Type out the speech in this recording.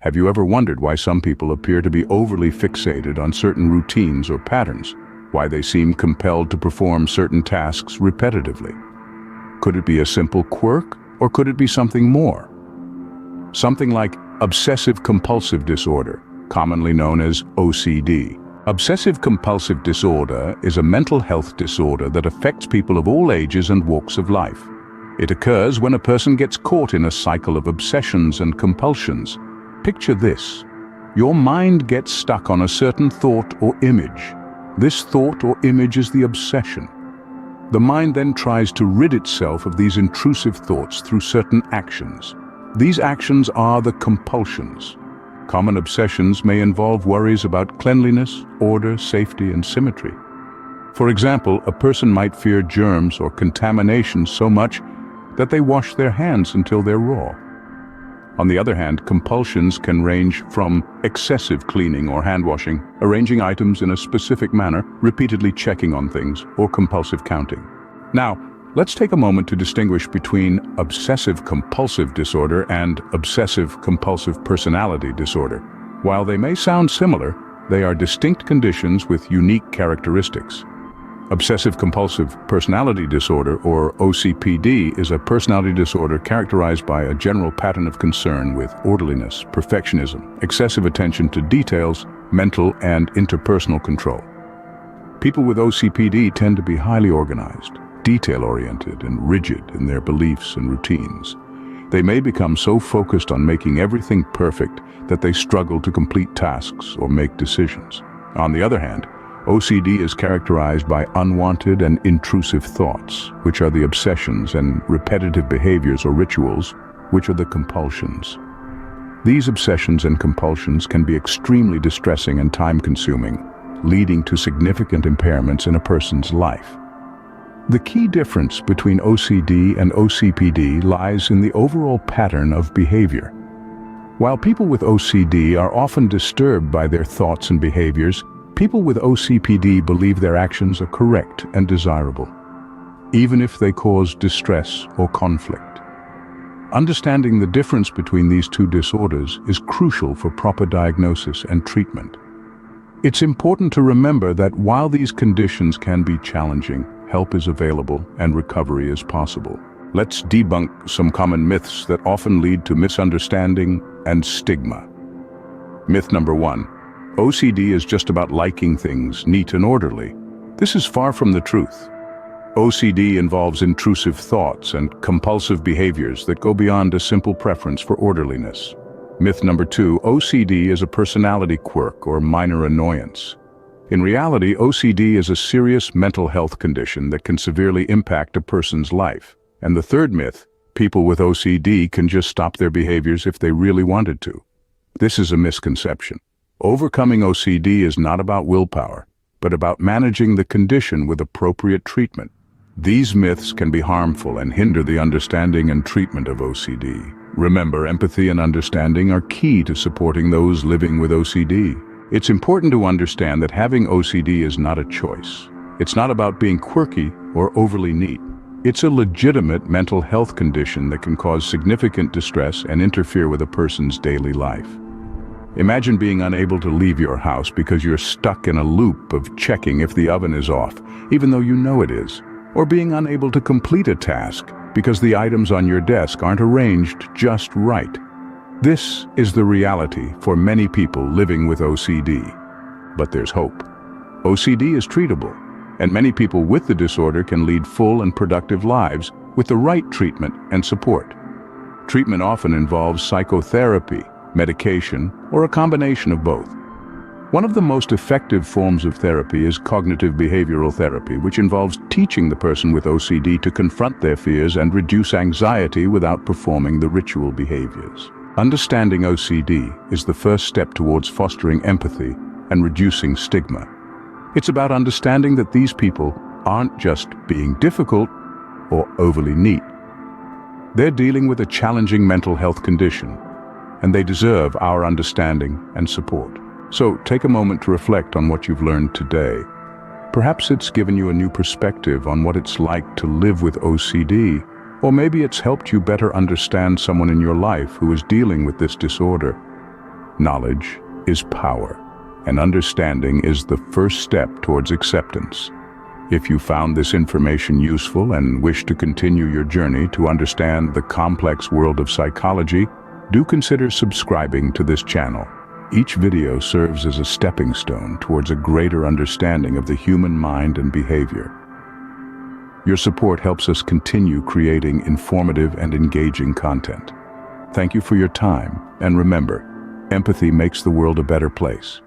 Have you ever wondered why some people appear to be overly fixated on certain routines or patterns? Why they seem compelled to perform certain tasks repetitively? Could it be a simple quirk, or could it be something more? Something like Obsessive-Compulsive Disorder, commonly known as OCD. Obsessive-Compulsive Disorder is a mental health disorder that affects people of all ages and walks of life. It occurs when a person gets caught in a cycle of obsessions and compulsions. Picture this. Your mind gets stuck on a certain thought or image. This thought or image is the obsession. The mind then tries to rid itself of these intrusive thoughts through certain actions. These actions are the compulsions. Common obsessions may involve worries about cleanliness, order, safety, and symmetry. For example, a person might fear germs or contamination so much that they wash their hands until they're raw. On the other hand, compulsions can range from excessive cleaning or hand washing, arranging items in a specific manner, repeatedly checking on things, or compulsive counting. Now, let's take a moment to distinguish between obsessive-compulsive disorder and obsessive-compulsive personality disorder. While they may sound similar, they are distinct conditions with unique characteristics. Obsessive-compulsive personality disorder, or OCPD, is a personality disorder characterized by a general pattern of concern with orderliness, perfectionism, excessive attention to details, mental and interpersonal control. People with OCPD tend to be highly organized, detail-oriented, and rigid in their beliefs and routines. They may become so focused on making everything perfect that they struggle to complete tasks or make decisions. On the other hand, OCD is characterized by unwanted and intrusive thoughts, which are the obsessions, and repetitive behaviors or rituals, which are the compulsions. These obsessions and compulsions can be extremely distressing and time-consuming, leading to significant impairments in a person's life. The key difference between OCD and OCPD lies in the overall pattern of behavior. While people with OCD are often disturbed by their thoughts and behaviors, people with OCPD believe their actions are correct and desirable, even if they cause distress or conflict. Understanding the difference between these two disorders is crucial for proper diagnosis and treatment. It's important to remember that while these conditions can be challenging, help is available and recovery is possible. Let's debunk some common myths that often lead to misunderstanding and stigma. Myth number 1. OCD is just about liking things neat and orderly. This is far from the truth. OCD involves intrusive thoughts and compulsive behaviors that go beyond a simple preference for orderliness. Myth number 2, OCD is a personality quirk or minor annoyance. In reality, OCD is a serious mental health condition that can severely impact a person's life. And the third myth, people with OCD can just stop their behaviors if they really wanted to. This is a misconception. Overcoming OCD is not about willpower, but about managing the condition with appropriate treatment. These myths can be harmful and hinder the understanding and treatment of OCD. Remember, empathy and understanding are key to supporting those living with OCD. It's important to understand that having OCD is not a choice. It's not about being quirky or overly neat. It's a legitimate mental health condition that can cause significant distress and interfere with a person's daily life. Imagine being unable to leave your house because you're stuck in a loop of checking if the oven is off, even though you know it is, or being unable to complete a task because the items on your desk aren't arranged just right. This is the reality for many people living with OCD. But there's hope. OCD is treatable, and many people with the disorder can lead full and productive lives with the right treatment and support. Treatment often involves psychotherapy, medication, or a combination of both. One of the most effective forms of therapy is cognitive behavioral therapy, which involves teaching the person with OCD to confront their fears and reduce anxiety without performing the ritual behaviors. Understanding OCD is the first step towards fostering empathy and reducing stigma. It's about understanding that these people aren't just being difficult or overly neat. They're dealing with a challenging mental health condition, and they deserve our understanding and support. So take a moment to reflect on what you've learned today. Perhaps it's given you a new perspective on what it's like to live with OCD, or maybe it's helped you better understand someone in your life who is dealing with this disorder. Knowledge is power, and understanding is the first step towards acceptance. If you found this information useful and wish to continue your journey to understand the complex world of psychology, do consider subscribing to this channel. Each video serves as a stepping stone towards a greater understanding of the human mind and behavior. Your support helps us continue creating informative and engaging content. Thank you for your time, and remember, empathy makes the world a better place.